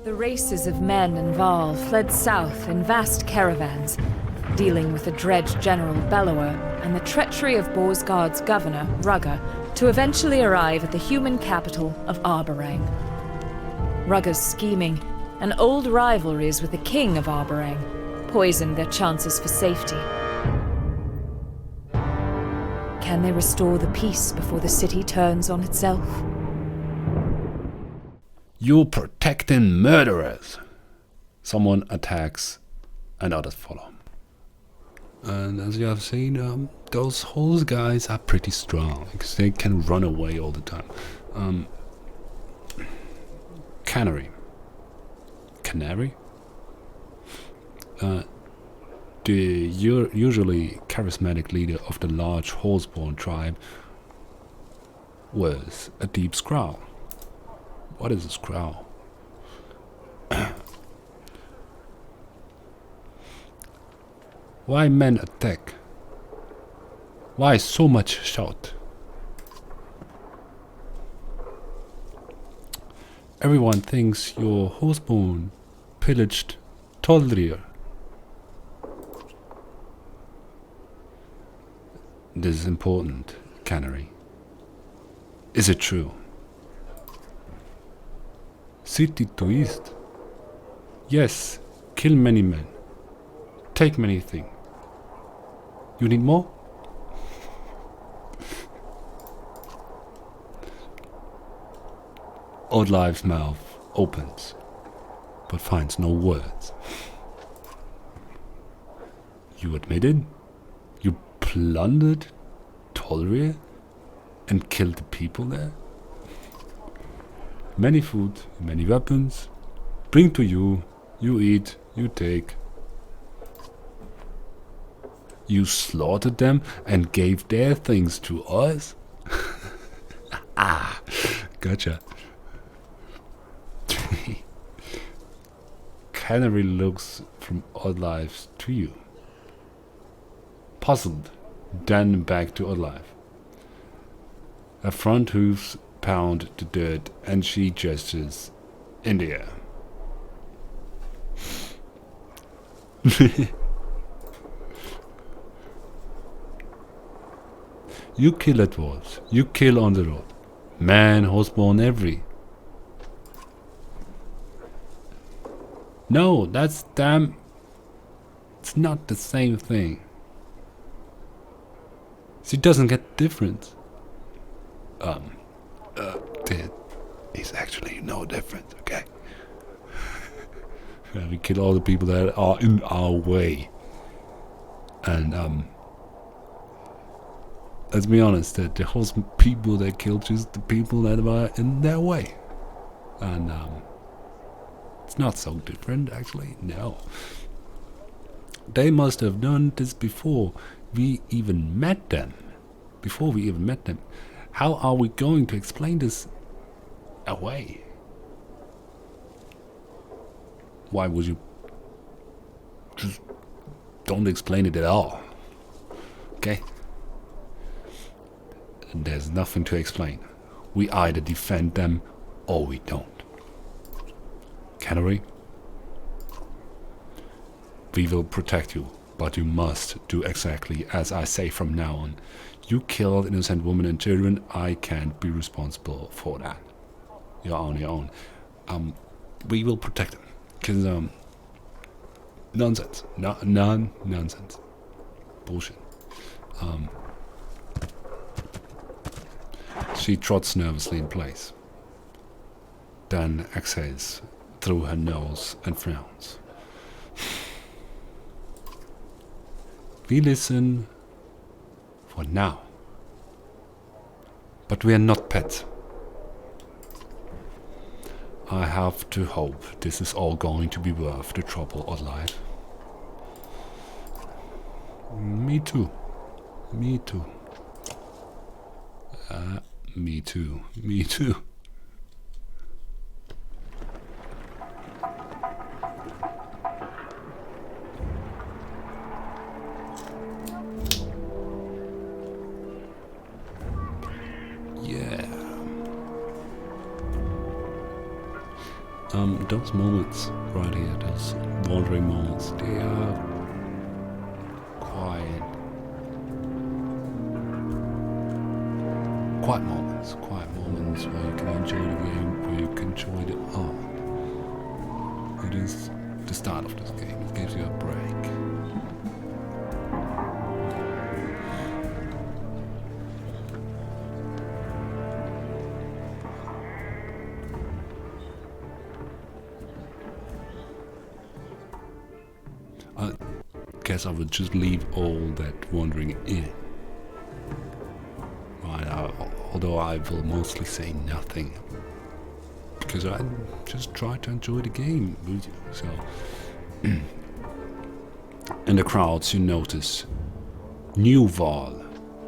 The races of men and Val fled south in vast caravans, dealing with the dread General Bellower and the treachery of Borsgard's governor, Rugger, to eventually arrive at the human capital of Arborang. Rugger's scheming and old rivalries with the king of Arborang poisoned their chances for safety. Can they restore the peace before the city turns on itself? You're protecting murderers. Someone attacks and others follow. And as you have seen, those horse guys are pretty strong because they can run away all the time. Canary. The usually charismatic leader of the large horseborn tribe was a deep scrowl. What is a scrowl? Why men attack? Why so much shout? Everyone thinks your horseborn pillaged Toldrir. This is important, Canary. Is it true? City to east. Yes, kill many men. Take many things. You need more? Oddlife's mouth opens, but finds no words. You admitted? You plundered Tolria and killed the people there? Many food, many weapons. Bring to you, you eat, you take. You slaughtered them and gave their things to us? Gotcha. Canary looks from Oddlife to you. Puzzled, then back to Oddlife. Her front hooves pound the dirt and she gestures in the air. You kill at dwarves. You kill on the road. Man, horseborn, every. No, that's damn... It's not the same thing. She doesn't get the difference. There is actually no difference, okay? We kill all the people that are in our way. And, let's be honest, that the whole people that kill just the people that are in their way. And, it's not so different, actually, no. They must have done this before we even met them. How are we going to explain this away? Why would you just don't explain it at all? Okay? There's nothing to explain. We either defend them or we don't. Canary, we will protect you, but you must do exactly as I say from now on. You killed innocent women and children. I can't be responsible for that. You're on your own. We will protect them. Because, nonsense. Nonsense. Bullshit. She trots nervously in place. Then exhales through her nose and frowns. We listen for now. But we are not pets. I have to hope this is all going to be worth the trouble of life. Me too. Me too. Me too. Me too. those moments right here, those wandering moments, they are quiet moments where you can enjoy the game, where you can enjoy the art. It is the start of this game. It gives you a break. I guess I would just leave all that wandering in. Although I will mostly say nothing, because I just try to enjoy the game with you. So, in the crowds, you notice New Val.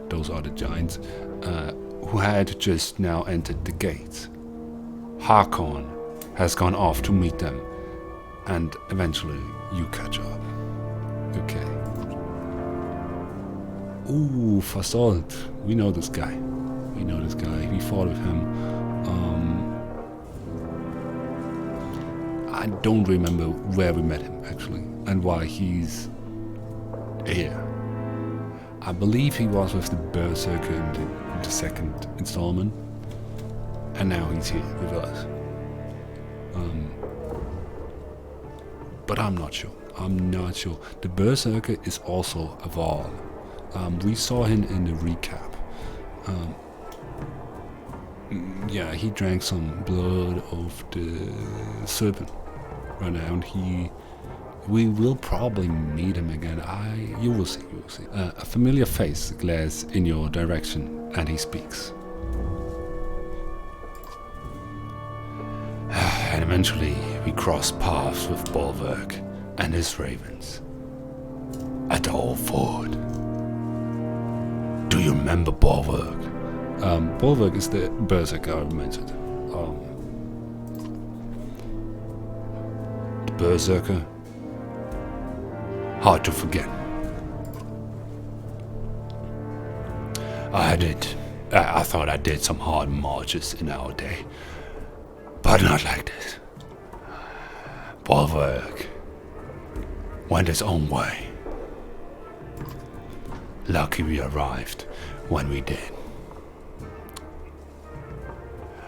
Those are the giants who had just now entered the gates. Hakon has gone off to meet them, and eventually you catch up. Okay. Ooh, Fasalt. We know this guy. We fought with him. I don't remember where we met him, actually, and why he's here. I believe he was with the Berserker in the second installment, and now he's here with us. But I'm not sure. The Berserker is also a Val. We saw him in the recap. Yeah, he drank some blood of the serpent right now, and we will probably meet him again. You will see. A familiar face glares in your direction, and he speaks. And eventually, we cross paths with Bolverk and his ravens at Old Ford. Do you remember Bolverk? Bolverk is the Berserker I mentioned. The Berserker, hard to forget. I thought I did some hard marches in our day, but not like this. Bolverk went his own way. Lucky we arrived when we did.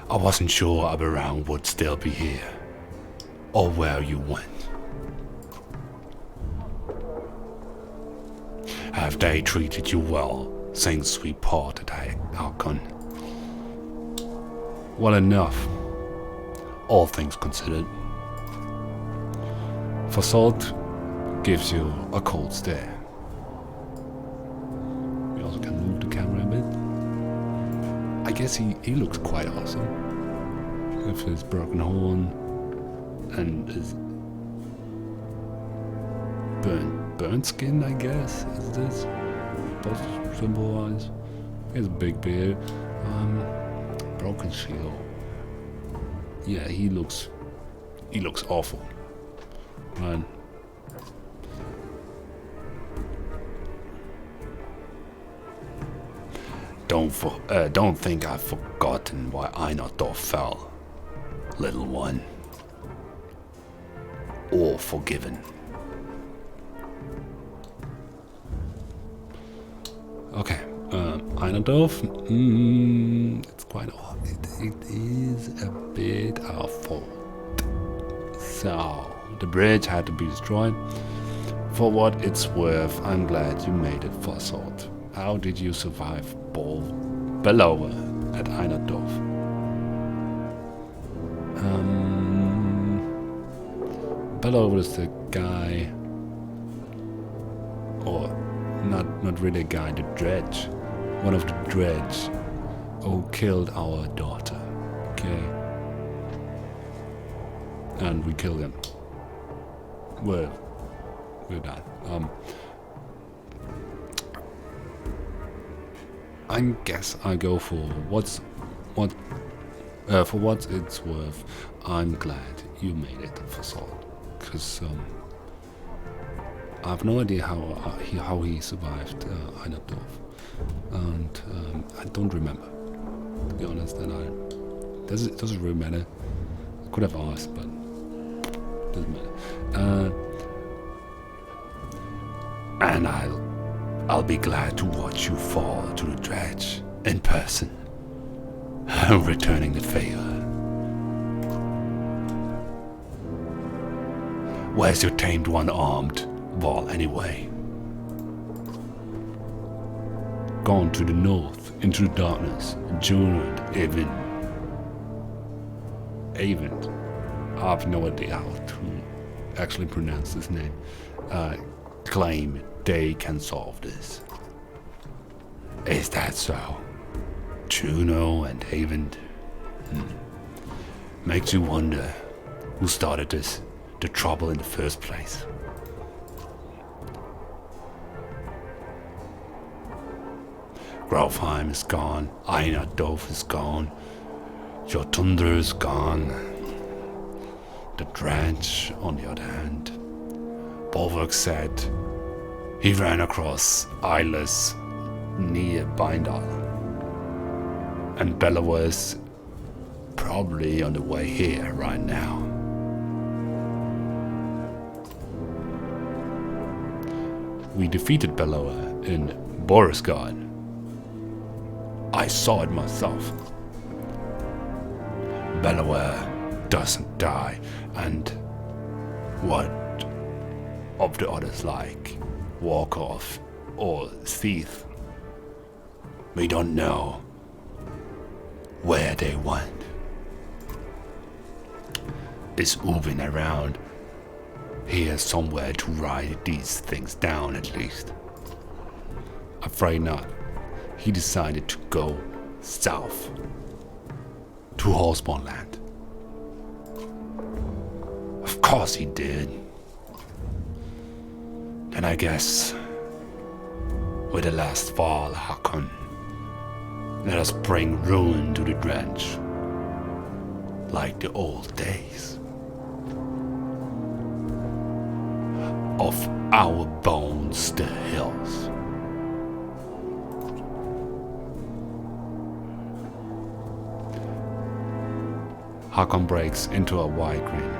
I wasn't sure Aberrang would still be here, or where you went. Have they treated you well since we parted, Hakon? Well enough, all things considered. Fasalt gives you a cold stare. We also can move the camera a bit. I guess he looks quite awesome. With his broken horn and his burnt skin, I guess, is this supposed to symbolize. He has a big beard. Broken shield. Yeah, he looks awful. Man. Don't think I've forgotten why Einardor fell, little one. Or forgiven. Okay, Einardor, it's quite odd. It is a bit our fault. So, the bridge had to be destroyed. For what it's worth, I'm glad you made it, Fasalt. How did you survive Bellower at Einardorf? Bellower is the guy, or not really a guy, the dredge. One of the dredge who killed our daughter. Okay. And we killed him. We're done. I guess I go for what it's worth. I'm glad you made it, Fasalt, because I have no idea how he survived Einardorf, and I don't remember, to be honest. And it doesn't really matter. I could have asked, but Doesn't matter. And I'll be glad to watch you fall to the dredge in person, returning the favor. Where's your tamed one-armed wall anyway? Gone to the north, into the darkness, journeyed Avent. I have no idea how to actually pronounce this name. Claim they can solve this. Is that so? Juno and Avent? Makes you wonder who started the trouble in the first place. Grofheim is gone, Einadolf is gone, Jotundra is gone. The dredge, on the other hand, Bolverk said he ran across Islas near Bindal, and Bella was probably on the way here right now. We defeated Bellower in Borisgard. I saw it myself. Bellower doesn't die, and what of the others like Walkoff or Thief? We don't know where they went. Is Ubin around here somewhere to write these things down at least? Afraid not. He decided to go south to Horsebornland. Of course he did. And I guess with the last fall, Hakon, let us bring ruin to the dredge, like the old days. Of our bones the hills. Hakon breaks into a wide grin,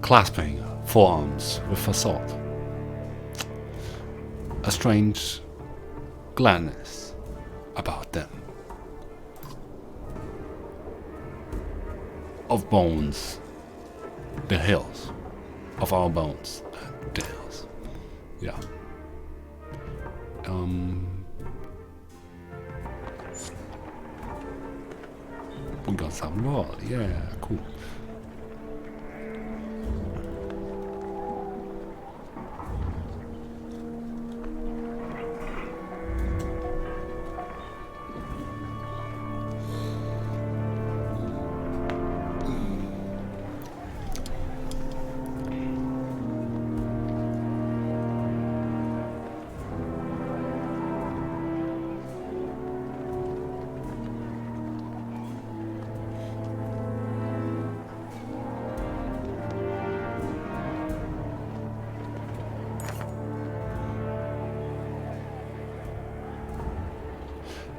clasping forearms with assault. A strange gladness about them. Of bones, the hills. Of our bones, the hills. Yeah. We got some wall. Yeah, cool.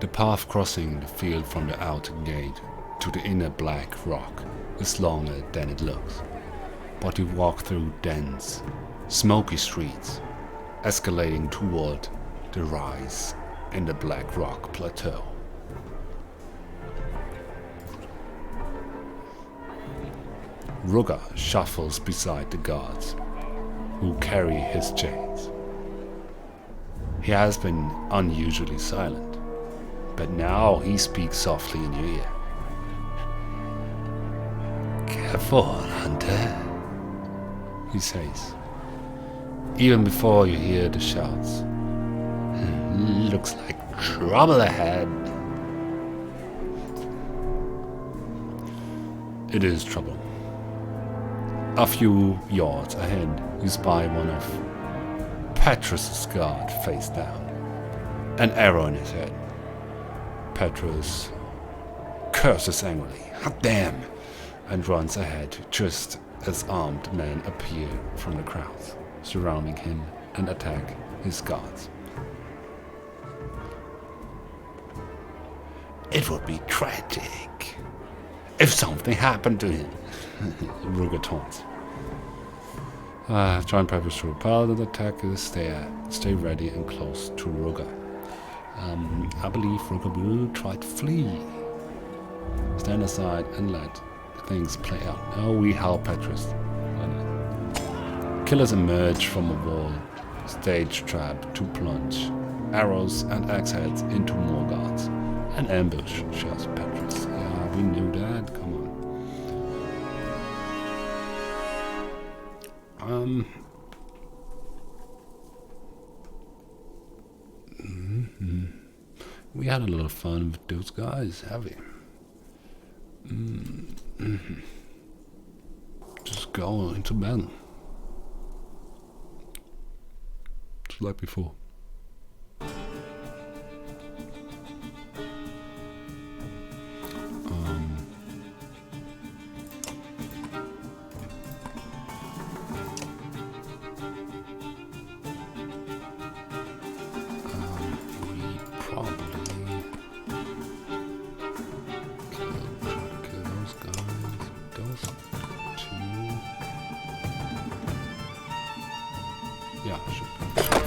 The path crossing the field from the outer gate to the inner black rock is longer than it looks, but you walk through dense, smoky streets, escalating toward the rise in the black rock plateau. Rugga shuffles beside the guards, who carry his chains. He has been unusually silent, but now he speaks softly in your ear. Careful, Hunter, he says, even before you hear the shouts. Looks like trouble ahead. It is trouble. A few yards ahead, you spy one of Petrus's guard face down, an arrow in his head. Petrus curses angrily, "Hot damn!" and runs ahead just as armed men appear from the crowds surrounding him and attack his guards. It would be tragic if something happened to him. Ruger taunts. Try and prepare to repel the attackers. Stay ready and close to Ruger. I believe Ruger will try to flee. Stand aside and let things play out. Now we help Petrus. Killers emerge from a wall, stage trap to plunge. Arrows and axe heads into more guards. An ambush, shouts Petrus. Yeah, we knew that. Come on. We had a lot of fun with those guys, have we? Just go into battle. Just like before. Yeah, should be fine.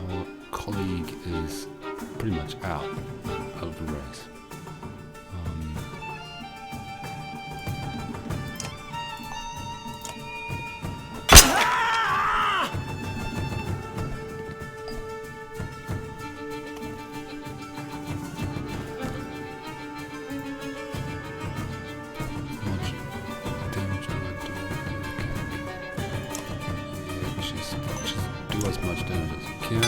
Our colleague is pretty much out of the race. Do as much damage as you can.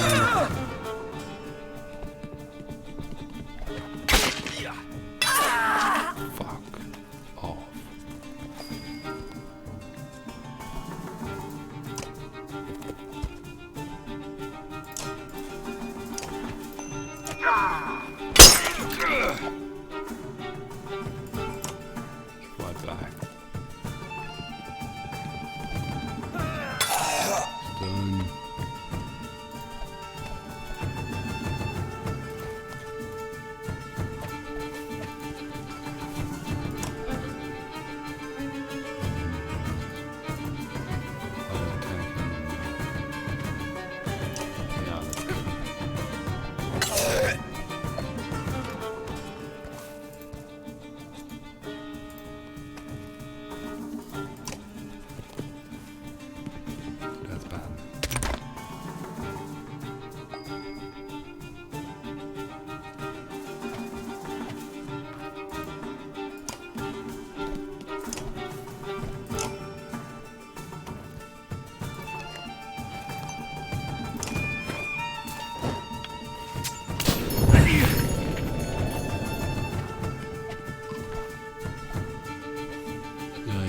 Fuck off. Right back. Done.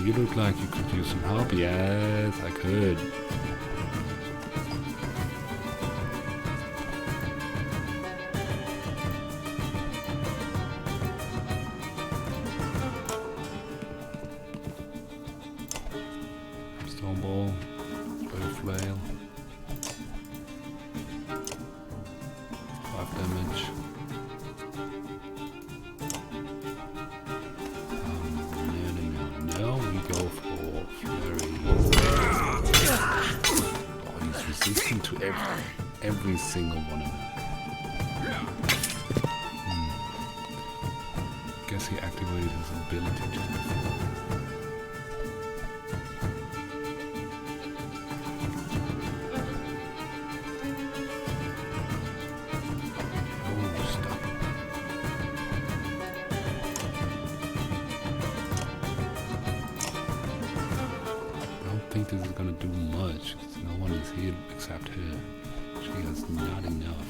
You look like you could use some help. Yes, I could. Stone ball, spider flail. 5 damage. No, we go for flurry. Oh, he's resistant to every single one of them. Guess he activated his ability just before. I think this is gonna do much. No one is here except her. She has not enough.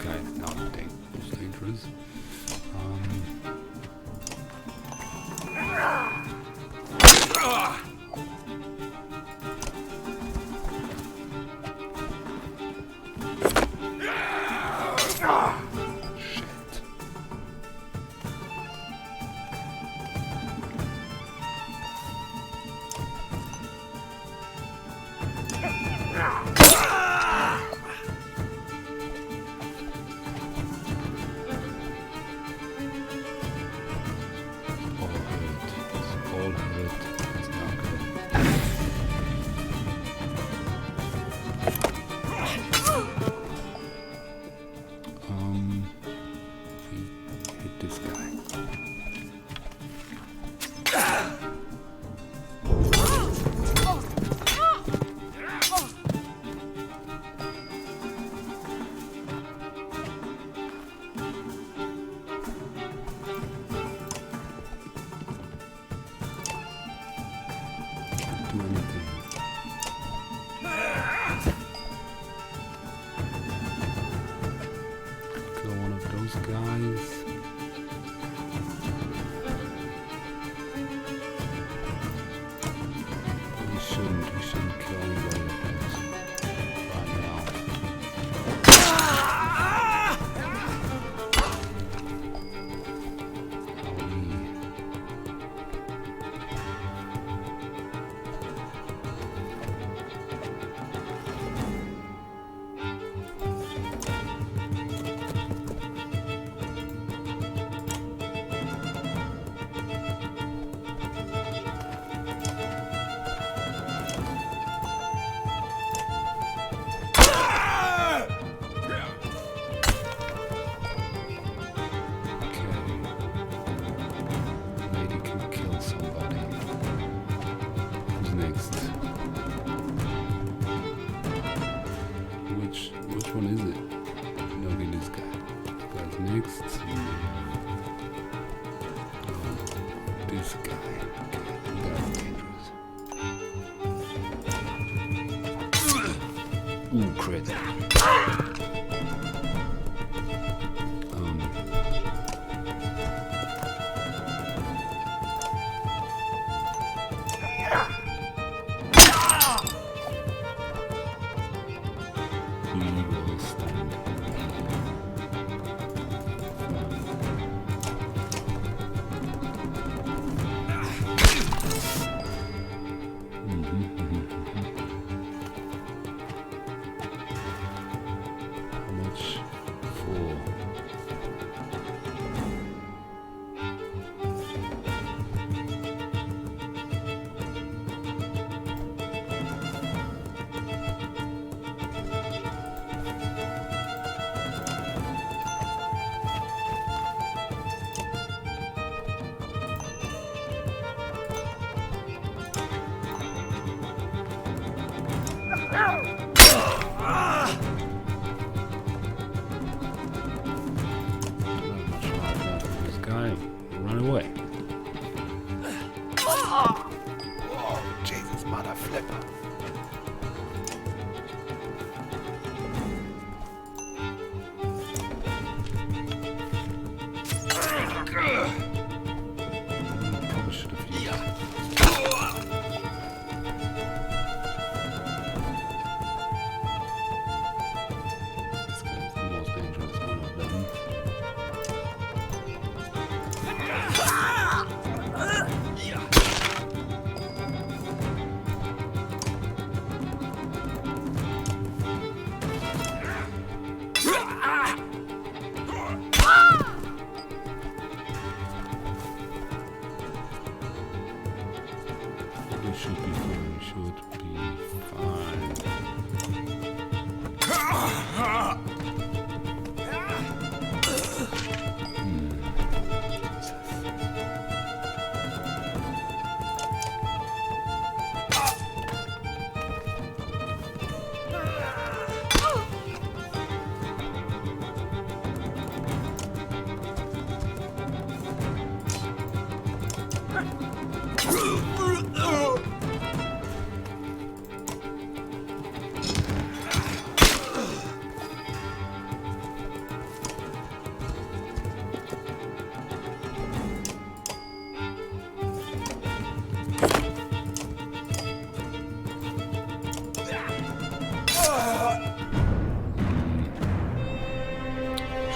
guy is not most dangerous. Shit. All hurt. It's not good. He hit this guy. Can't do anything. Kill one of those guys. We shouldn't kill anybody of those right now. Which one is it? No, this guy. This guy's next. This guy. Okay, that's dangerous. Ooh, crit. How much for? Run away. Oh, Jesus, mother flipper. Probably should have used it. This guy is the most dangerous one of them.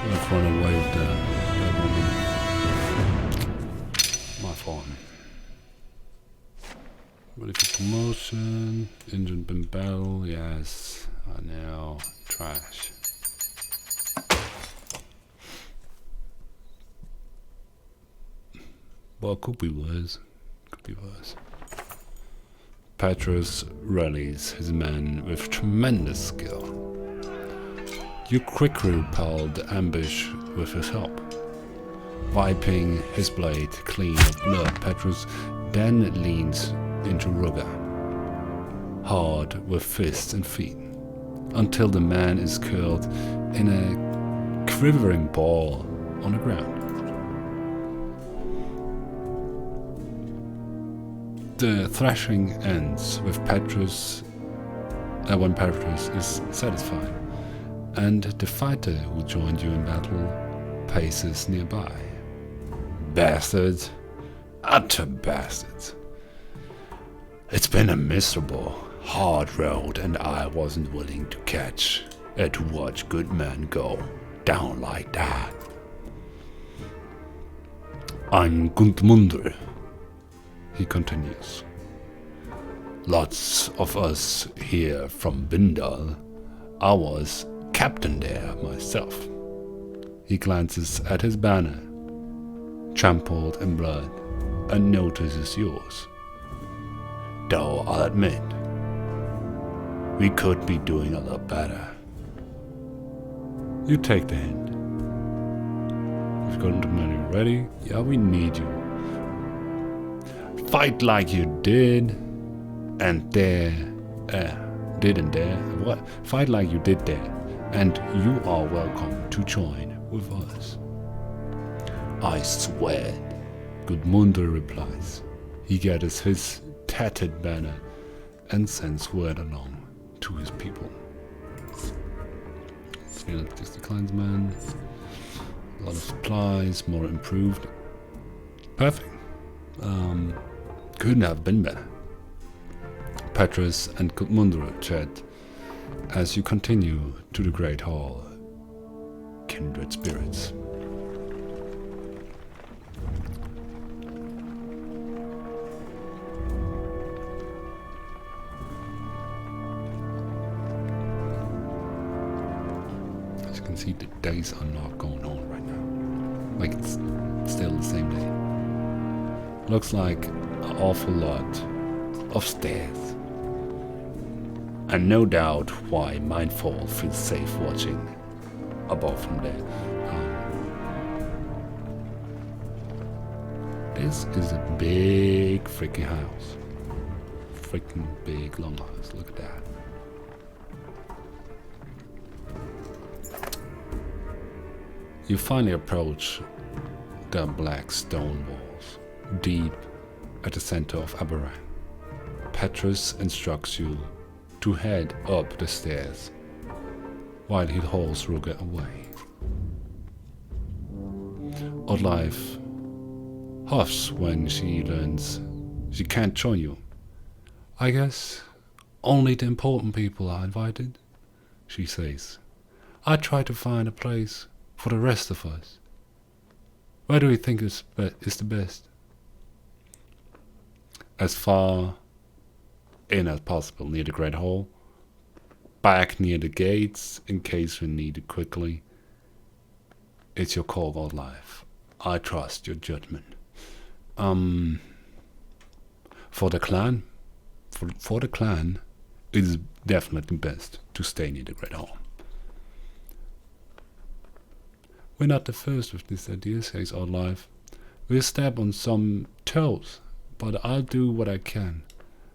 I've run away with that woman. My fault. Ready for promotion. Injured in battle. Yes. I know. Trash. Well, could be worse. Could be worse. Petrus rallies his men with tremendous skill. You quickly repel the ambush with his help. Wiping his blade clean of blood, Petrus then leans into Rugger, hard with fists and feet, until the man is curled in a quivering ball on the ground. The thrashing ends with when Petrus is satisfied, and the fighter who joined you in battle paces nearby. Bastards, utter bastards. It's been a miserable, hard road, and I wasn't willing to catch and to watch good men go down like that. I'm Gudmundur, he continues. Lots of us here from Bindal. I was captain there myself. He glances at his banner, trampled in blood, and notices yours. Though I'll admit, we could be doing a lot better. You take the hint. We've gotten the money ready. Yeah, we need you. Fight like you did, and there. What? Fight like you did there, and you are welcome to join with us. I swear, Gudmundur replies. He gathers his tattered banner and sends word along to his people. 360 clansmen, a lot of supplies, more improved. Perfect. Couldn't have been better. Petrus and Gudmundur chat as you continue to the Great Hall. Kindred spirits. As you can see, the days are not going on right now. Like it's still the same day. Looks like an awful lot of stairs. And no doubt why Mindfall feels safe watching above from there. This is a big freaking house. Freaking big long house. Look at that. You finally approach the black stone walls, deep at the center of Aberran. Petrus instructs you to head up the stairs, while he hauls Rugger away. Oddlife huffs when she learns she can't join you. I guess only the important people are invited, she says. I try to find a place for the rest of us. Where do you think is the best? As far in as possible, near the Great Hall. Back near the gates, in case we need it quickly. It's your call, Oddlife. I trust your judgment. For the clan, for the clan, it is definitely best to stay near the Great Hall. We're not the first with this idea, says Oddlife. We'll step on some toes, but I'll do what I can.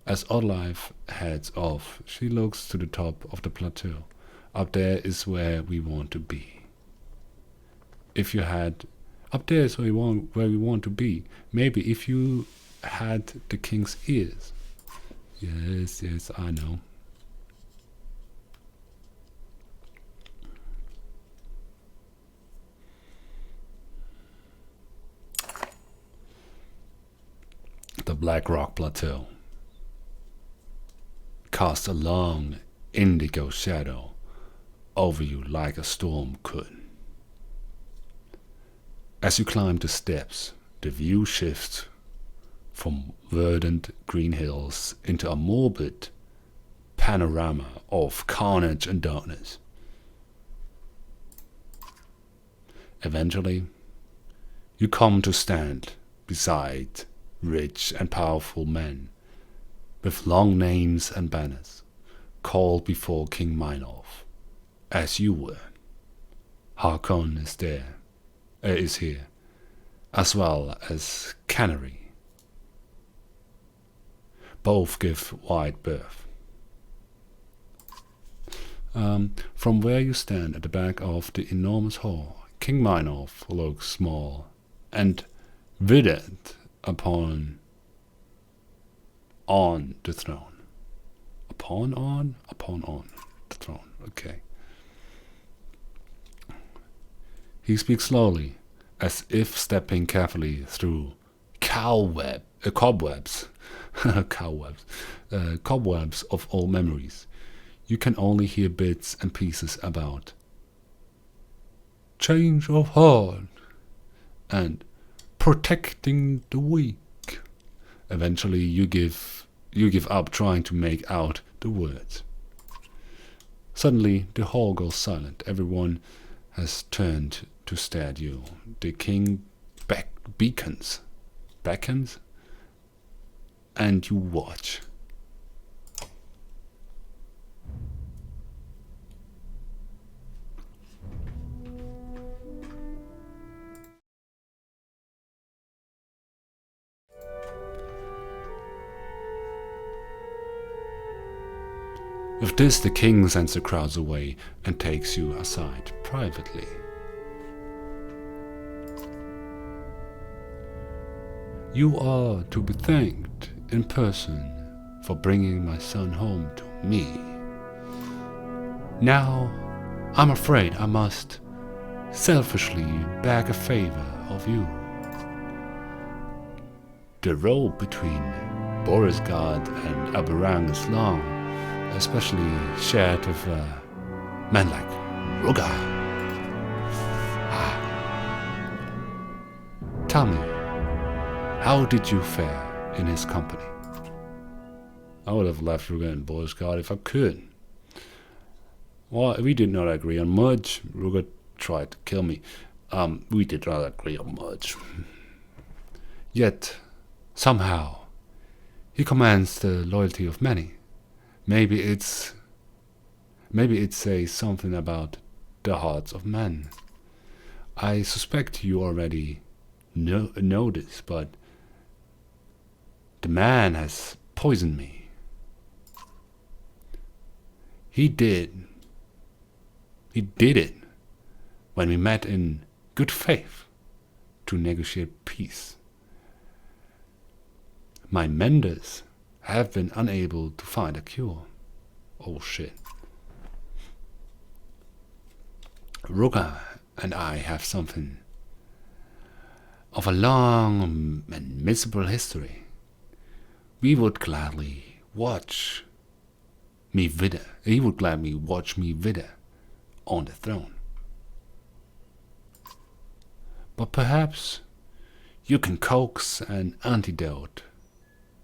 As Oddlife heads off, she looks to the top of the plateau. Up there is where we want to be. Up there is where we want to be. Maybe if you had the king's ears. Yes, I know. The Black Rock Plateau casts a long indigo shadow over you like a storm could. As you climb the steps, the view shifts from verdant green hills into a morbid panorama of carnage and darkness. Eventually, you come to stand beside rich and powerful men with long names and banners, called before King Meinolf, as you were. Harkon is here, as well as Canary. Both give wide berth. From where you stand at the back of the enormous hall, King Meinolf looks small and withered on the throne. Upon the throne. Okay. He speaks slowly, as if stepping carefully through cobwebs of old memories. You can only hear bits and pieces about change of heart and protecting the weak. Eventually you give up trying to make out the words. Suddenly the hall goes silent. Everyone has turned to stare at you. The king beckons, and you watch. With this, the king sends the crowds away and takes you aside privately. You are to be thanked in person for bringing my son home to me. Now, I'm afraid I must selfishly beg a favor of you. The road between Borisgard and Aberang is long, especially shared with men like Ruga. Tell me, how did you fare in his company? I would have left Ruga and Borisgard if I could. Well, we did not agree on much. Ruga tried to kill me. We did not agree on much. Yet, somehow, he commands the loyalty of many. Maybe it says something about the hearts of men. I suspect you already know this, but the man has poisoned me. He did it when we met in good faith to negotiate peace. My menders have been unable to find a cure. Oh shit. Ruga and I have something of a long and miserable history. He would gladly watch me wither on the throne. But perhaps you can coax an antidote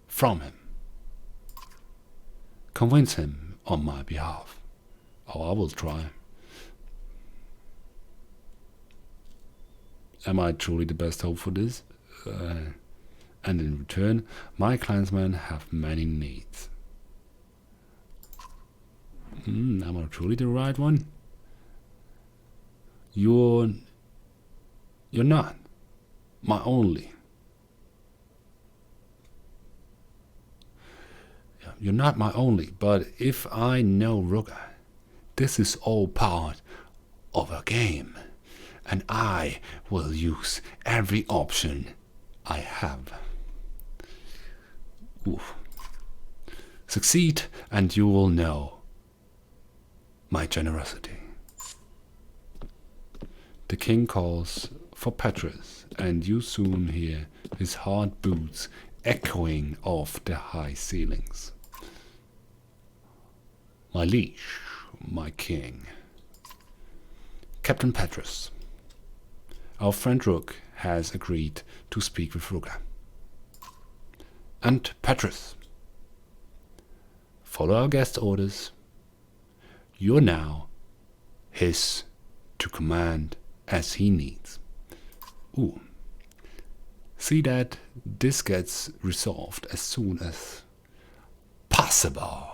from him. Convince him on my behalf. Oh, I will try. Am I truly the best hope for this? And in return, my clansmen have many needs. Am I truly the right one? You're not my only. You're not my only, but if I know Ruga, this is all part of a game, and I will use every option I have. Oof. Succeed, and you will know my generosity. The king calls for Petrus, and you soon hear his hard boots echoing off the high ceilings. My liege, my king. Captain Petrus, our friend Rook has agreed to speak with Rugger. And Petrus, follow our guest's orders. You're now his to command as he needs. Ooh. See that this gets resolved as soon as possible.